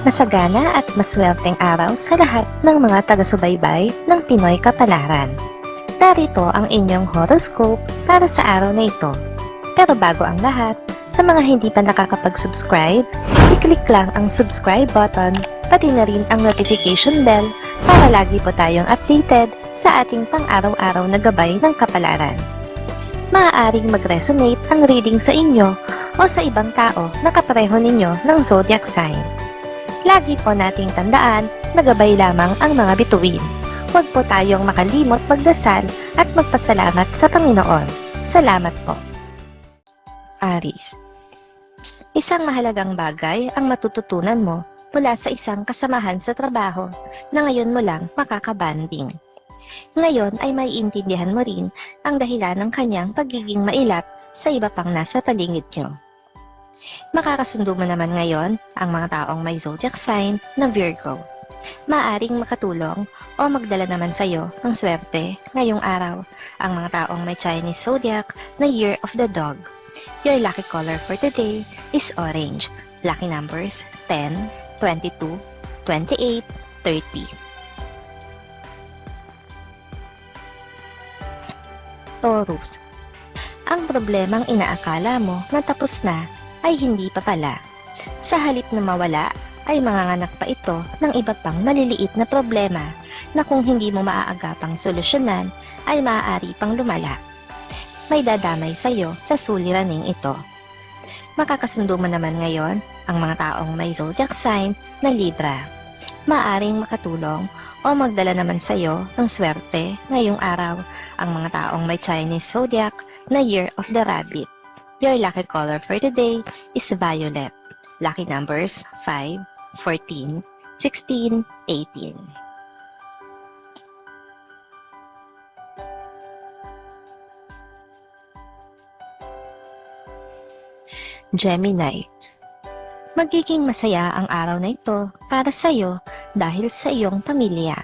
Masagana at maswerteng araw sa lahat ng mga taga-subaybay ng Pinoy Kapalaran. Narito ang inyong horoscope para sa araw na ito. Pero bago ang lahat, sa mga hindi pa nakakapag-subscribe, i-click lang ang subscribe button, pati na rin ang notification bell para lagi po tayong updated sa ating pang-araw-araw na gabay ng kapalaran. Maaaring mag-resonate ang reading sa inyo o sa ibang tao na kapareho ninyo ng zodiac sign. Lagi po nating tandaan na gabay lamang ang mga bituin. Huwag po tayong makalimot magdasal at magpasalamat sa Panginoon. Salamat po. Aries. Isang mahalagang bagay ang matututunan mo mula sa isang kasamahan sa trabaho na ngayon mo lang makakabanding. Ngayon ay maiintindihan mo rin ang dahilan ng kanyang pagiging mailap sa iba pang nasa paligid nyo. Makakasundo mo naman ngayon ang mga taong may zodiac sign na Virgo. Maaring makatulong o magdala naman sa iyo ng swerte ngayong araw ang mga taong may Chinese zodiac na Year of the Dog. Your lucky color for today is orange. Lucky numbers 10, 22, 28, 30. Taurus. Ang problemang inaakala mo na tapos na ay hindi pa pala. Sa halip na mawala, ay manganganak pa ito ng iba pang maliliit na problema na kung hindi mo maaagapang solusyonan ay maaari pang lumala. May dadamay sa iyo sa suliraning ito. Makakasundo mo naman ngayon ang mga taong may zodiac sign na Libra. Maaring makatulong o magdala naman sa iyo ng swerte ngayong araw ang mga taong may Chinese zodiac na Year of the Rabbit. Your lucky color for today is violet. Lucky numbers 5, 14, 16, 18. Gemini. Magiging masaya ang araw na ito para sa iyo dahil sa iyong pamilya.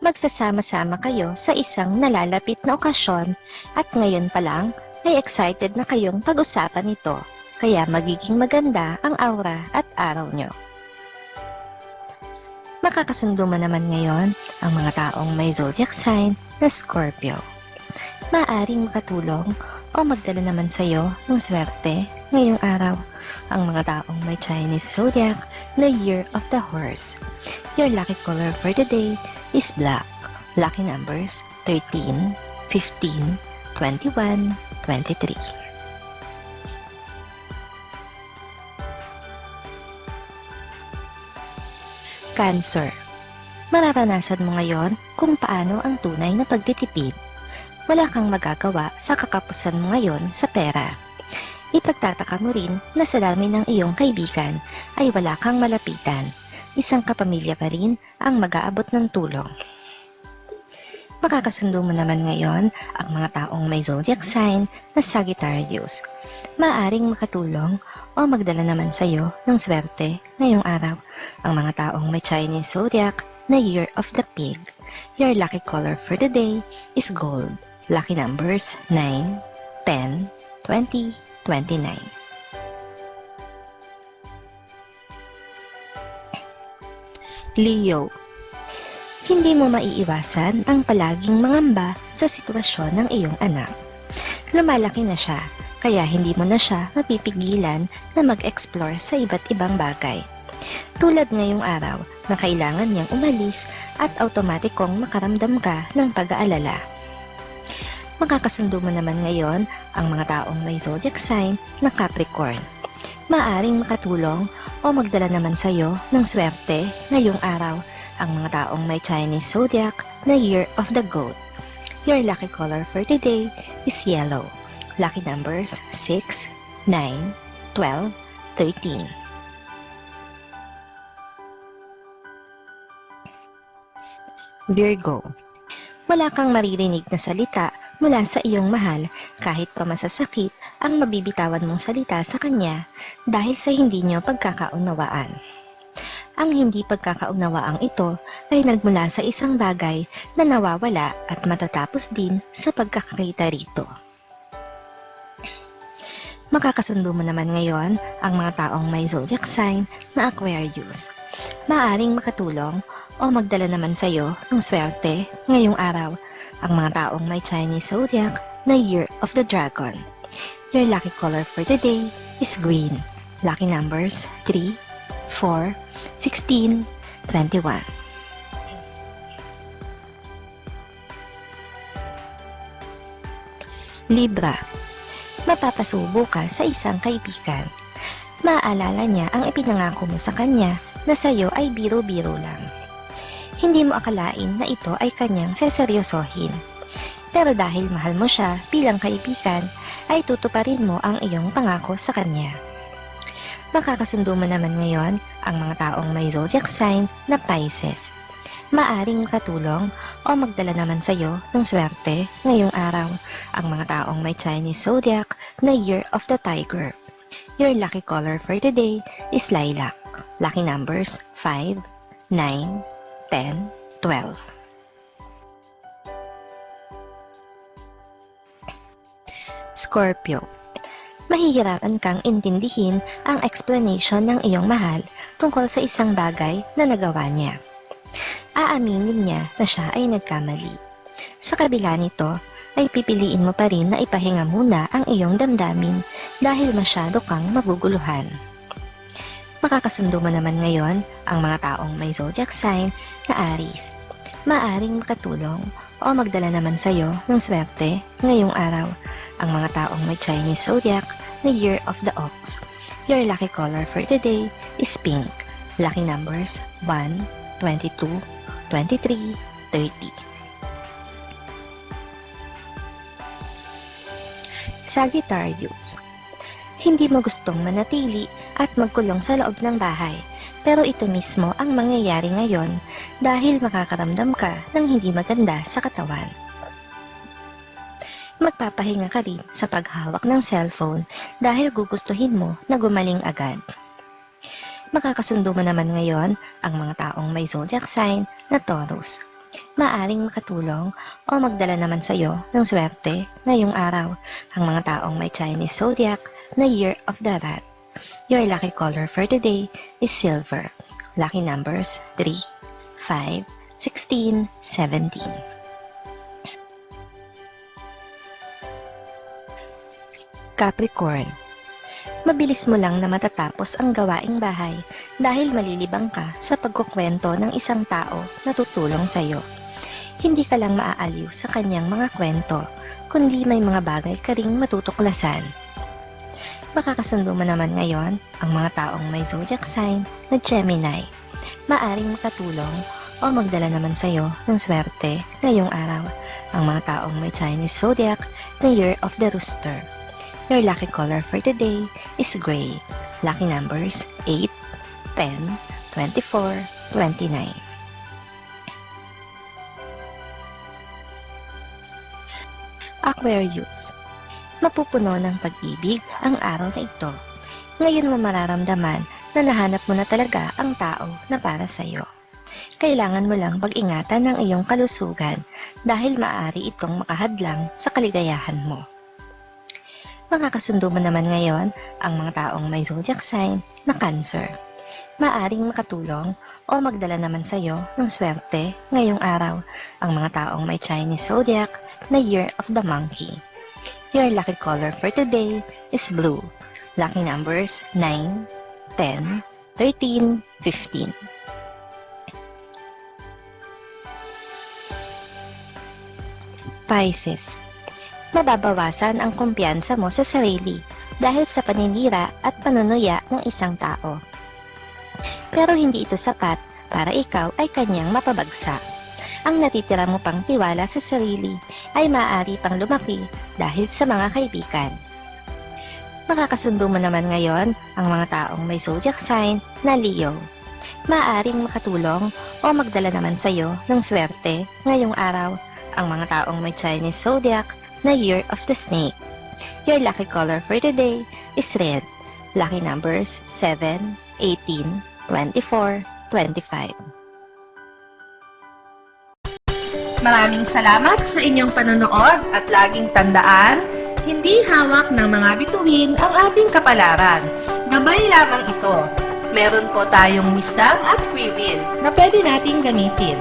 Magsasama-sama kayo sa isang nalalapit na okasyon at ngayon pa lang ay excited na kayong pag-usapan ito, kaya magiging maganda ang aura at araw nyo. Makakasundo mo naman ngayon ang mga taong may zodiac sign na Scorpio. Maaring makatulong o magdala naman sa iyo ng swerte ngayong araw ang mga taong may Chinese zodiac na Year of the Horse. Your lucky color for today is black. Lucky numbers 13, 15, 21, 23. Cancer. Mararanasan mo ngayon kung paano ang tunay na pagtitipid. Wala kang magagawa sa kakapusan mo ngayon sa pera. Ipagtataka mo rin na sa dami ng iyong kaibigan ay wala kang malapitan. Isang kapamilya pa rin ang mag-aabot ng tulong. Makakasundo mo naman ngayon ang mga taong may zodiac sign na Sagittarius. Maaring makatulong o magdala naman sa iyo ng swerte ngayong araw ang mga taong may Chinese zodiac na Year of the Pig. Your lucky color for the day is gold. Lucky numbers 9, 10, 20, 29. Leo. Hindi mo maiiwasan ang palaging mangamba sa sitwasyon ng iyong anak. Lumalaki na siya, kaya hindi mo na siya mapipigilan na mag-explore sa iba't ibang bagay. Tulad ngayong araw na kailangan niyang umalis at automatikong makaramdam ka ng pag-aalala. Makakasundo mo naman ngayon ang mga taong may zodiac sign na Capricorn. Maaring makatulong o magdala naman sa iyo ng swerte ngayong araw ang mga taong may Chinese zodiac na Year of the Goat. Your lucky color for today is yellow. Lucky numbers 6, 9, 12, 13. Virgo. Wala kang maririnig na salita mula sa iyong mahal kahit pa masasakit ang mabibitawan mong salita sa kanya dahil sa hindi nyo pagkakaunawaan. Ang hindi pagkakaunawaang ito ay nagmula sa isang bagay na nawawala at matatapos din sa pagkakakita rito. Makakasundo mo naman ngayon ang mga taong may zodiac sign na Aquarius. Maaaring makatulong o magdala naman sa iyo ng swerte ngayong araw ang mga taong may Chinese zodiac na Year of the Dragon. Your lucky color for today is green. Lucky numbers 3, 4, 16, 21. Libra. Mapapasubo ka sa isang kaibigan. Maaalala niya ang ipinangako mo sa kanya na sa iyo ay biro-biro lang. Hindi mo akalain na ito ay kanyang seseryosohin. Pero dahil mahal mo siya bilang kaibigan, ay tutuparin mo ang iyong pangako sa kanya. Makakasundo mo naman ngayon ang mga taong may zodiac sign na Pisces. Maaring makatulong o magdala naman sa iyo ng swerte ngayong araw ang mga taong may Chinese zodiac na Year of the Tiger. Your lucky color for today is lilac. Lucky numbers 5, 9, 10, 12. Scorpio. Mahihirapan kang intindihin ang explanation ng iyong mahal tungkol sa isang bagay na nagawa niya. Aaminin niya na siya ay nagkamali. Sa kabila nito, ay pipiliin mo pa rin na ipahinga muna ang iyong damdamin dahil masyado kang maguguluhan. Makakasundo mo naman ngayon ang mga taong may zodiac sign na Aries. Maaring makatulong o magdala naman sa iyo ng swerte ngayong araw ang mga taong may Chinese zodiac na Year of the Ox. Your lucky color for today is pink. Lucky numbers 1, 22, 23, 30. Sagittarius. Hindi mo gustong manatili at magkulong sa loob ng bahay, pero ito mismo ang mangyayari ngayon dahil makakaramdam ka ng hindi maganda sa katawan. Magpapahinga ka rin sa paghawak ng cellphone dahil gugustuhin mo na gumaling agad. Makakasundo mo naman ngayon ang mga taong may zodiac sign na Taurus. Maaring makatulong o magdala naman sa iyo ng swerte ngayong araw ang mga taong may Chinese zodiac na Year of the Rat. Your lucky color for today is silver. Lucky numbers 3, 5, 16, 17. Capricorn. Mabilis mo lang na matatapos ang gawaing bahay dahil malilibang ka sa pagkukwento ng isang tao na tutulong sa iyo. Hindi ka lang maaaliw sa kanyang mga kwento, kundi may mga bagay ka ring matutuklasan. Makakasundo mo naman ngayon ang mga taong may zodiac sign na Gemini. Maaring makatulong o magdala naman sa iyo ng swerte ngayong araw ang mga taong may Chinese zodiac na Year of the Rooster. Your lucky color for today is gray. Lucky numbers 8, 10, 24, 29. Aquarius. Mapupuno ng pag-ibig ang araw na ito. Ngayon mo mararamdaman na nahanap mo na talaga ang tao na para sa iyo. Kailangan mo lang pag-ingatan ng iyong kalusugan dahil maaari itong makahadlang sa kaligayahan mo. Makakasundo mo naman ngayon ang mga taong may zodiac sign na Cancer. Maaring makatulong o magdala naman sa iyo ng swerte ngayong araw ang mga taong may Chinese zodiac na Year of the Monkey. Your lucky color for today is blue. Lucky numbers 9, 10, 13, 15. Pisces. Mababawasan ang kumpiyansa mo sa sarili dahil sa paninira at panunuya ng isang tao. Pero hindi ito sapat para ikaw ay kanyang mapabagsak. Ang natitira mo pang tiwala sa sarili ay maaari pang lumaki dahil sa mga kaibigan. Makakasundo mo naman ngayon ang mga taong may zodiac sign na Leo. Maaring makatulong o magdala naman sa iyo ng swerte ngayong araw ang mga taong may Chinese zodiac na Year of the Snake. Your lucky color for today is red. Lucky numbers 7, 18, 24, 25. Maraming salamat sa inyong panonood at laging tandaan, hindi hawak ng mga bituin ang ating kapalaran. Gabay lamang ito. Meron po tayong wisdom at free will na pwede nating gamitin.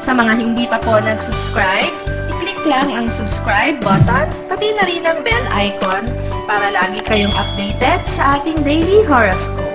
Sa mga hindi pa po nag-subscribe, i-click lang ang subscribe button, pati na rin ang bell icon para lagi kayong updated sa ating daily horoscope.